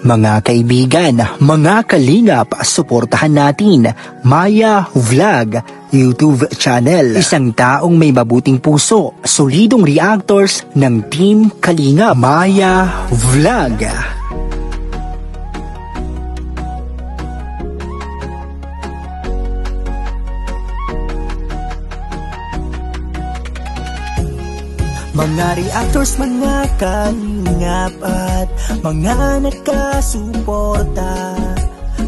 Mga kaibigan, mga kalingap, suportahan natin Maya Vlog YouTube channel. Isang taong may mabuting puso, solidong reactors ng Team Kalingap. Maya Vlog. Mga reactors, mga kalingap at mga nakasuporta,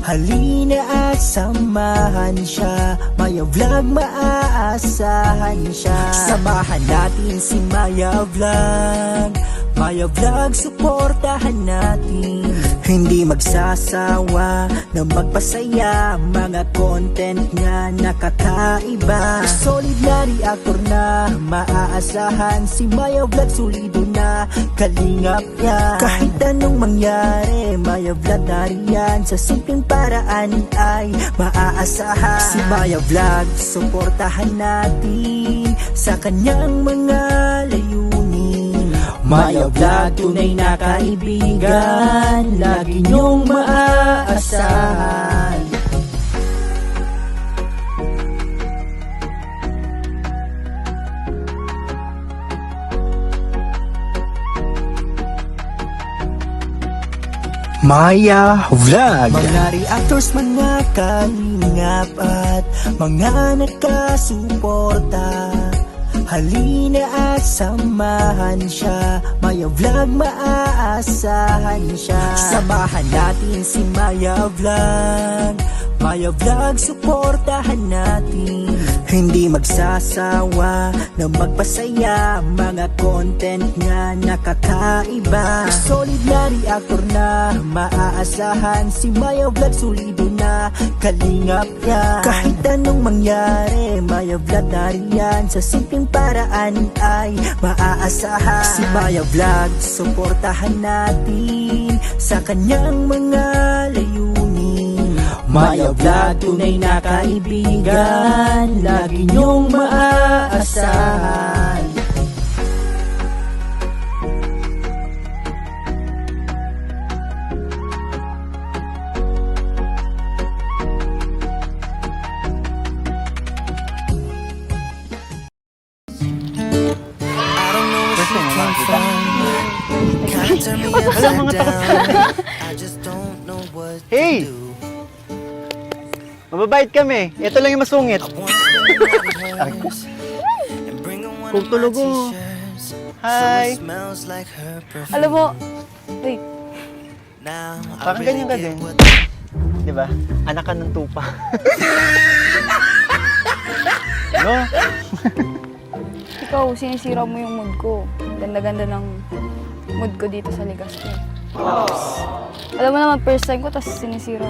halina at samahan siya. Maya Vlog, maaasahan siya. Samahan natin si Maya Vlog. Maya Vlog, suportahan natin. Hindi magsasawa na magpasaya, mga content nga nakakaiba. Solid na reactor na maaasahan, si Maya Vlog solido na kalingap yan. Kahit anong mangyari, Maya Vlog nariyan, sa simpleng paraan ay maaasahan. Si Maya Vlog, suportahan natin sa kanyang mga layunin. Maya Vlog, tunay na kaibigan, lagi niyong maaasahan. Maya Vlog. Mga reactors, mga kalingap at mga nakasuporta, halina at samahan siya. Maya Vlog, maaasahan siya. Samahan natin si Maya Vlog. Maya Vlog, suportahan natin. Hindi magsasawa na magpasaya, mga content nga nakakaiba. Solid na reactor na maaasahan, si Maya Vlog solido na kalingap yan. Kahit anong mangyari, Maya Vlog nariyan, sa simpleng paraan ay maaasahan. Si Maya Vlog, suportahan natin sa kanyang mga layunin. Maya Vlog, tunay na kaibigan, lagi niyong maaasahan. Wala mga takot. Hey! Mababait kami. Ito lang yung masungit. Tutulugo. Hi! Alam mo, wait, Parang ganyan ka din. Di ba? Anak ka ng tupa. No? ikaw, sinisira mo yung mood ko. Ganda-ganda ng mood ko dito sa Legazpi. Alam mo naman, first time ko, tapos sinisira.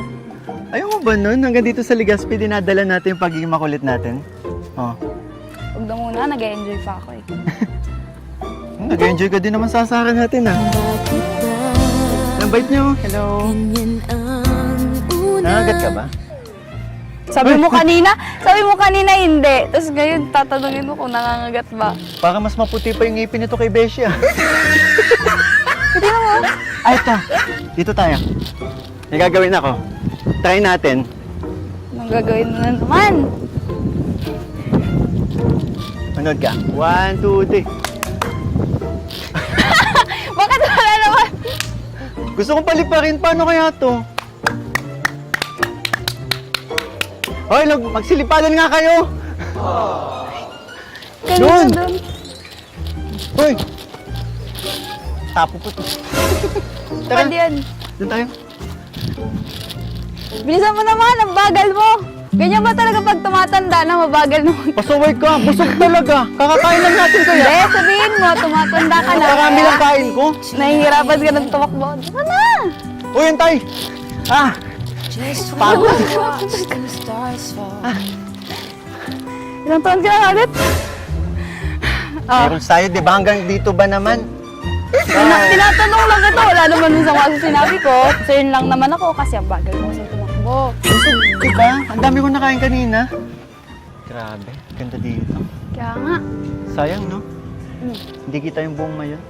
Ayaw mo ba nun? Hanggang dito sa Legazpi, dinadala natin yung pagiging makulit natin. Oh. Huwag na muna, nag-enjoy pa ako eh. Nag-enjoy ka din naman sa asaran natin ah. Ang bait niyo. Hello. Nangagat ka ba? Sabi mo kanina hindi. Tapos ngayon, tatanungin mo kung nangangagat ba. Para mas maputi pa yung ngipin nito kay Beshi ah. Hindi naman. Ay, ito. Dito tayo. May gagawin ako. Try natin. Anong gagawin mo na naman? Manood ka. 1, 2, 3. Bakit wala naman? Gusto kong paliparin. Paano kaya to? Hoy, magsilipadan nga kayo. Kanina doon. Hoy. Tapo po to. Tara, Pwede yan. doon tayo. Bilisan mo naman, ang bagal mo. Ganyan ba talaga pag tumatanda na mabagal naman? Pasaway ka. Busog talaga. Kakakain lang natin kaya. Hindi, sabihin mo, tumatanda ka na. Marami lang kain ko. Nahihirapan ka ng tumakbo. Diba na? Uy, antay. Ah. Pagod. Ilang taon ka na ulit? Meron tayo, di ba? Hanggang dito ba naman? Tinatanong lang kita, wala naman sa mga sinabi ko. Concern lang naman ako kasi ang bagal mo kasi tumakbo. Busog, di ba? Ang dami ko nakain kanina. Grabe, ganda dito. Kaya nga. Sayang, no? Hindi kita yung buong mayon.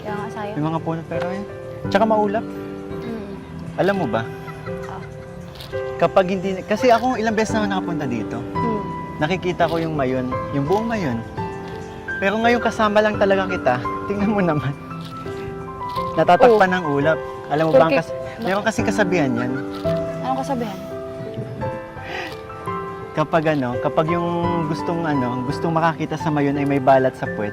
Kaya nga sayang. Yung mga puno pero yun. Tsaka maulap. Alam mo ba? Ah. Kapag hindi, kasi ako ilang beses na ako nakapunta dito. Nakikita ko yung mayon, yung buong mayon. Pero ngayon kasama lang talaga kita. Tingnan mo naman. Natatakpan ng ulap. Alam mo ba, Porque- meron kasi kasabihan yan. Anong kasabihan? Kapag yung gustong makakita sa mayon ay may balat sa puwet,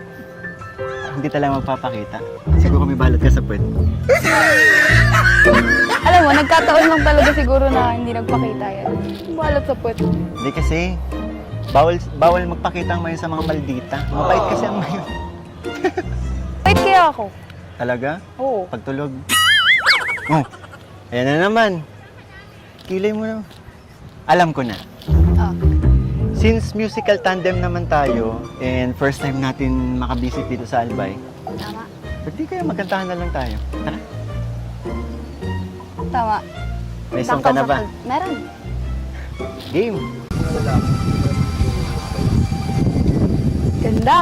hindi talaga magpapakita. Siguro may balat ka sa puwet. Alam mo, nagkataon lang talaga siguro na hindi nagpakita yan. Balot sa puwet. Hindi kasi, bawal magpakita ang mayon sa mga maldita. Mabait kasi ang mayon. Wait kaya ako? Talaga? Oo. Pagtulog. Oh, ayan na naman. Kilay mo na. Alam ko na. Ah. Since musical tandem naman tayo, and first time natin makabisit dito sa Albay, Tama. ba't di kaya magkantahan na lang tayo? Tara, Tama. may song ka na ba? Meron. Game! Ganda.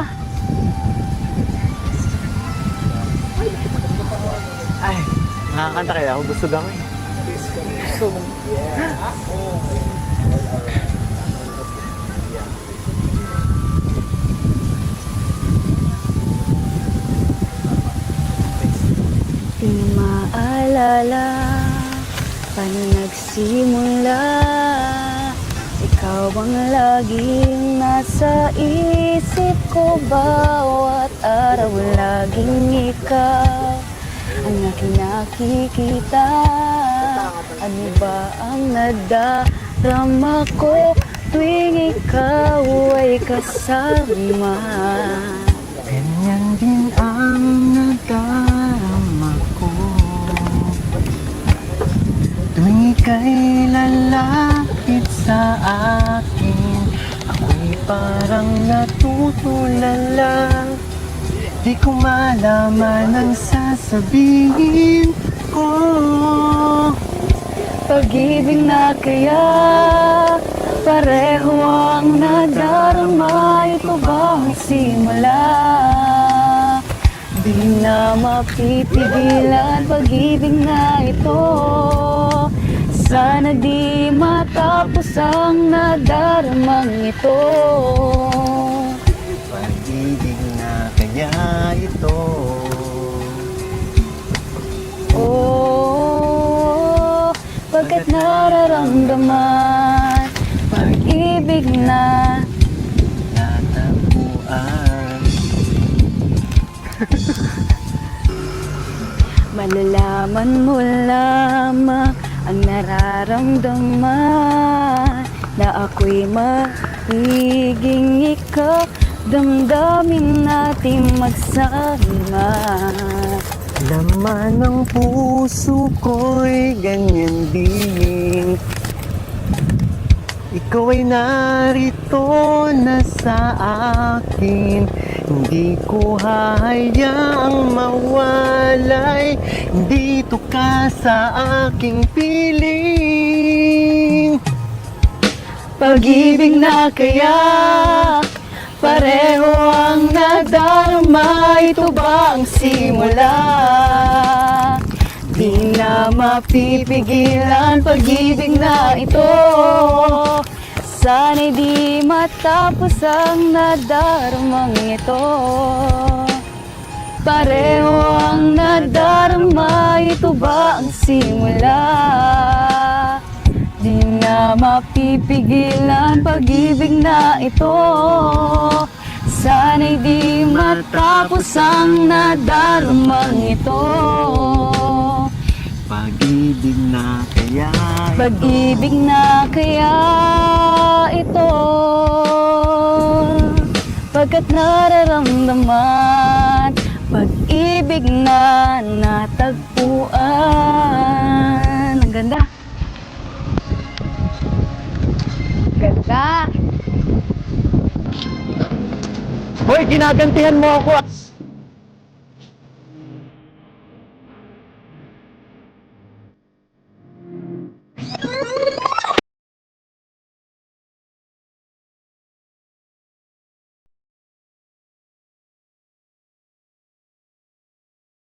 Ay, nakakanta kaya ako. Busog ako eh. Di maalala paano nagsimula. Ikaw ang laging nasa isip ko. Bawat araw laging ikaw ang aking nakikita. Ano ba ang nadarama ko tuwing ikaw ay kasama? Ganyan din ang nadarama ko tuwing ika'y lalapit sa akin. Ako'y parang natutulala. Di ko malaman ang sasabihin ko. Pag-ibig na kaya pareho ang nadarama. Ito ba ang simula? Di na mapipigilan pag-ibig na ito. Sana di matapos ang nadaramang ito. Pag-ibig na kaya ito. Oh, pagkat nararamdaman pag-ibig na Natagpuan. malalaman mo lamang ang nararamdaman na ako'y magiging ikaw. Damdamin natin magsama. Laman ng puso ko'y ganyan din. Ikaw ay narito na sa akin. Hindi ko hahayaang mawalay. Dito ka sa aking piling. Pag-ibig na kaya pareho ang nadarama. Ito ba ang simula? Di na mapipigilan pag-ibig na ito. Sana'y di matapos ang nadaramang ito. Pareho ang nadarama. Ito ba ang simula? Di na mapipigilan pag-ibig na ito. Sana'y di matapos ang nadarumang ito. Pag-ibig na kaya ito. Pag-ibig na kaya ito. Pagkat nararamdaman pag-ibig na natagpuan. Ang ganda. Ganda. Hoy, ginagantihan mo ako.